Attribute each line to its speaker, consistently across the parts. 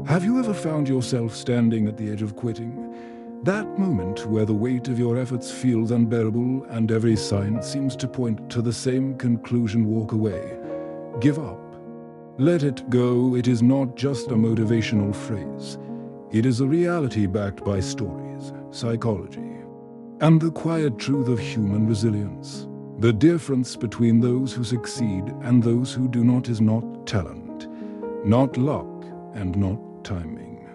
Speaker 1: Have you ever found yourself standing at the edge of quitting? That moment where the weight of your efforts feels unbearable and every sign seems to point to the same conclusion: walk away. Give up. Let it go. It is not just a motivational phrase. It is a reality backed by stories, psychology, and the quiet truth of human resilience. The difference between those who succeed and those who do not is not talent, not luck, and not timing.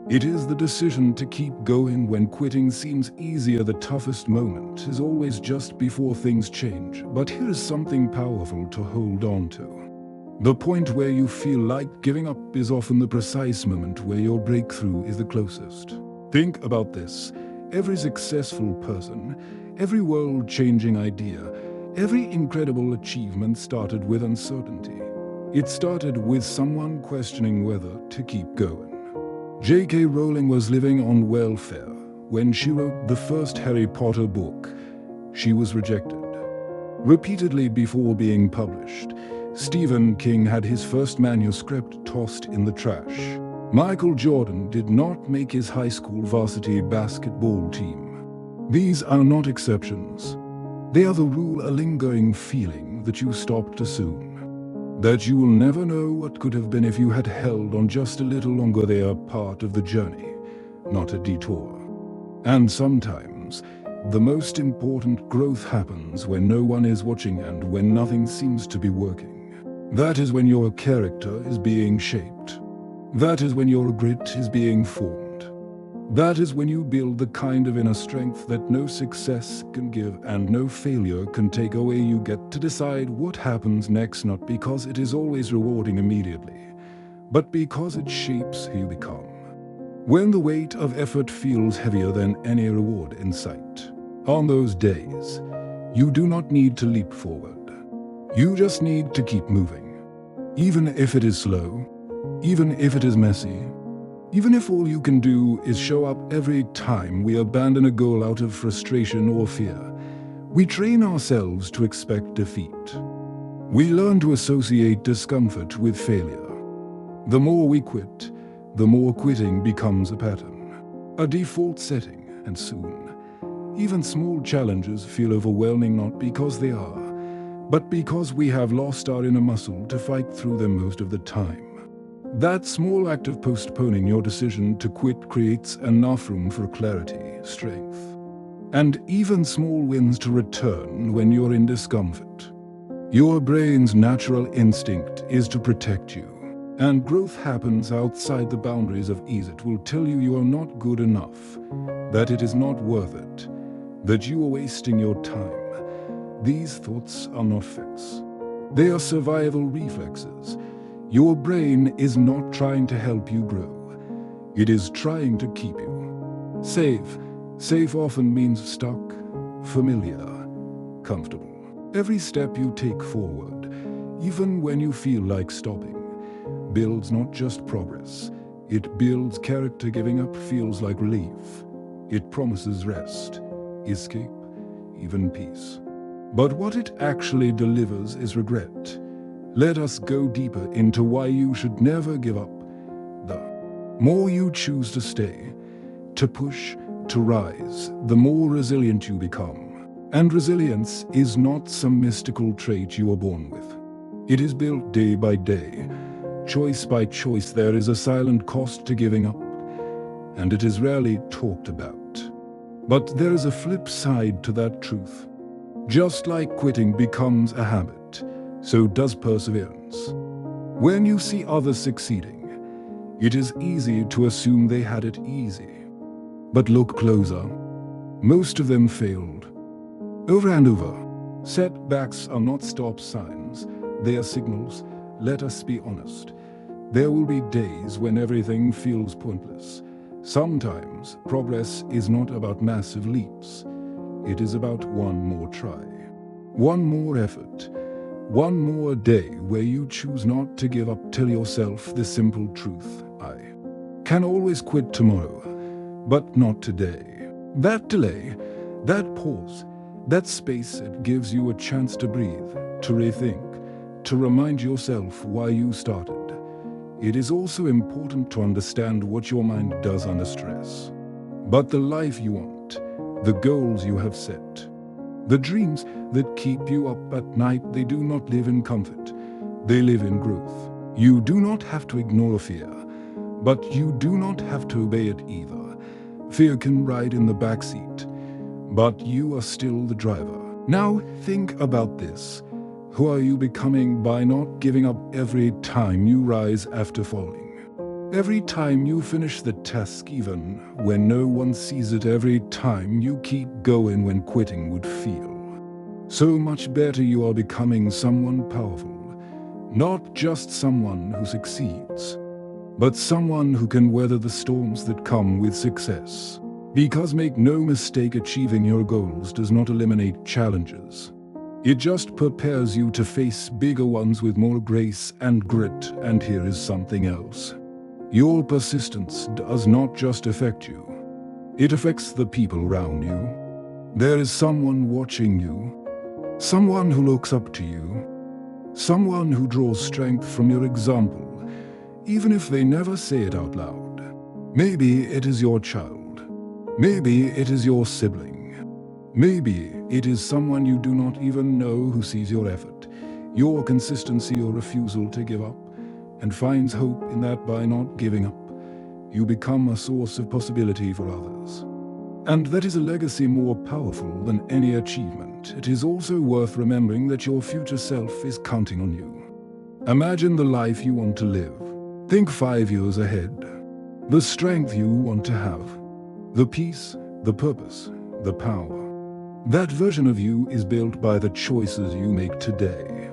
Speaker 1: It is the decision to keep going when quitting seems easier. The toughest moment is always just before things change. But here is something powerful to hold on to. The point where you feel like giving up is often the precise moment where your breakthrough is the closest. Think about this. Every successful person, every world-changing idea, every incredible achievement started with uncertainty. It started with someone questioning whether to keep going. J.K. Rowling was living on welfare when she wrote the first Harry Potter book. She was rejected repeatedly before being published. Stephen King had his first manuscript tossed in the trash. Michael Jordan did not make his high school varsity basketball team. These are not exceptions. They are the rule. A lingering feeling that you stopped too soon, that you will never know what could have been if you had held on just a little longer. They are part of the journey, not a detour. And sometimes, the most important growth happens when no one is watching and when nothing seems to be working. That is when your character is being shaped. That is when your grit is being formed. That is when you build the kind of inner strength that no success can give and no failure can take away. You get to decide what happens next, not because it is always rewarding immediately, but because it shapes who you become. When the weight of effort feels heavier than any reward in sight, on those days, you do not need to leap forward. You just need to keep moving. Even if it is slow, even if it is messy, even if all you can do is show up. Every time we abandon a goal out of frustration or fear, we train ourselves to expect defeat. We learn to associate discomfort with failure. The more we quit, the more quitting becomes a pattern, a default setting, and soon, even small challenges feel overwhelming, not because they are, but because we have lost our inner muscle to fight through them most of the time. That small act of postponing your decision to quit creates enough room for clarity, strength, and even small wins to return when you're in discomfort. Your brain's natural instinct is to protect you, and growth happens outside the boundaries of ease. It will tell you you are not good enough, that it is not worth it, that you are wasting your time. These thoughts are not facts. They are survival reflexes. Your brain is not trying to help you grow. It is trying to keep you safe. Safe often means stuck, familiar, comfortable. Every step you take forward, even when you feel like stopping, builds not just progress, it builds character. Giving up feels like relief. It promises rest, escape, even peace. But what it actually delivers is regret. Let us go deeper into why you should never give up. The more you choose to stay, to push, to rise, the more resilient you become. And resilience is not some mystical trait you are born with. It is built day by day, choice by choice. There is a silent cost to giving up, and it is rarely talked about. But there is a flip side to that truth. Just like quitting becomes a habit, so does perseverance. When you see others succeeding, it is easy to assume they had it easy. But look closer. Most of them failed. Over and over. Setbacks are not stop signs, they are signals. Let us be honest. There will be days when everything feels pointless. Sometimes progress is not about massive leaps. It is about one more try, one more effort, one more day where you choose not to give up. Tell yourself the simple truth: I can always quit tomorrow, but not today. That delay, that pause, that space, it gives you a chance to breathe, to rethink, to remind yourself why you started. It is also important to understand what your mind does under stress. But the life you want, the goals you have set, the dreams that keep you up at night, they do not live in comfort. They live in growth. You do not have to ignore fear, but you do not have to obey it either. Fear can ride in the back seat, but you are still the driver. Now think about this. Who are you becoming by not giving up every time you rise after falling? Every time you finish the task, even when no one sees it, every time you keep going when quitting would feel so much better. You are becoming someone powerful, not just someone who succeeds, but someone who can weather the storms that come with success. Because make no mistake, achieving your goals does not eliminate challenges. It just prepares you to face bigger ones with more grace and grit. And here is something else. Your persistence does not just affect you. It affects the people around you. There is someone watching you, someone who looks up to you, someone who draws strength from your example, even if they never say it out loud. Maybe it is your child. Maybe it is your sibling. Maybe it is someone you do not even know who sees your effort, your consistency, your refusal to give up, and finds hope in that. By not giving up, you become a source of possibility for others. And that is a legacy more powerful than any achievement. It is also worth remembering that your future self is counting on you. Imagine the life you want to live. Think 5 years ahead. The strength you want to have. The peace, the purpose, the power. That version of you is built by the choices you make today.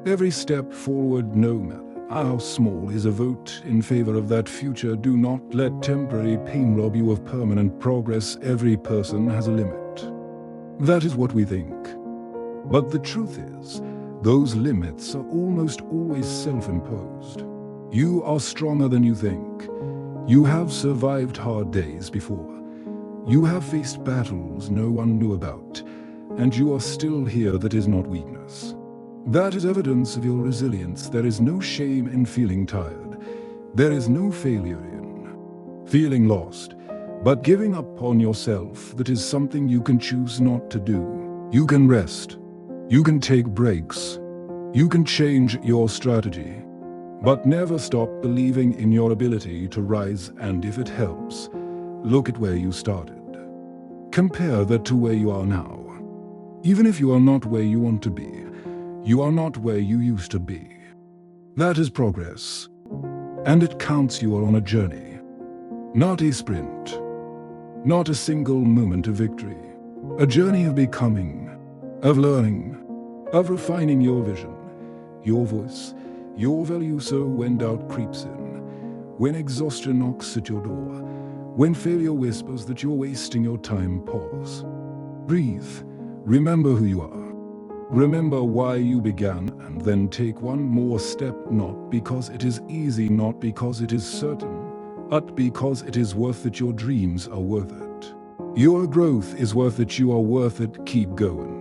Speaker 1: Every step forward, no matter how small, is a vote in favor of that future. Do not let temporary pain rob you of permanent progress. Every person has a limit. That is what we think. But the truth is, those limits are almost always self-imposed. You are stronger than you think. You have survived hard days before. You have faced battles no one knew about, and you are still here. That is not weakness. That is evidence of your resilience. There is no shame in feeling tired. There is no failure in feeling lost. But giving up on yourself, that is something you can choose not to do. You can rest. You can take breaks. You can change your strategy. But never stop believing in your ability to rise. And if it helps, look at where you started. Compare that to where you are now. Even if you are not where you want to be, you are not where you used to be. That is progress. And it counts. You are on a journey, not a sprint, not a single moment of victory. A journey of becoming, of learning, of refining your vision, your voice, your value. So when doubt creeps in, when exhaustion knocks at your door, when failure whispers that you're wasting your time, pause. Breathe. Remember who you are. Remember why you began, and then take one more step, not because it is easy, not because it is certain, but because it is worth it. Your dreams are worth it. Your growth is worth it. You are worth it. Keep going.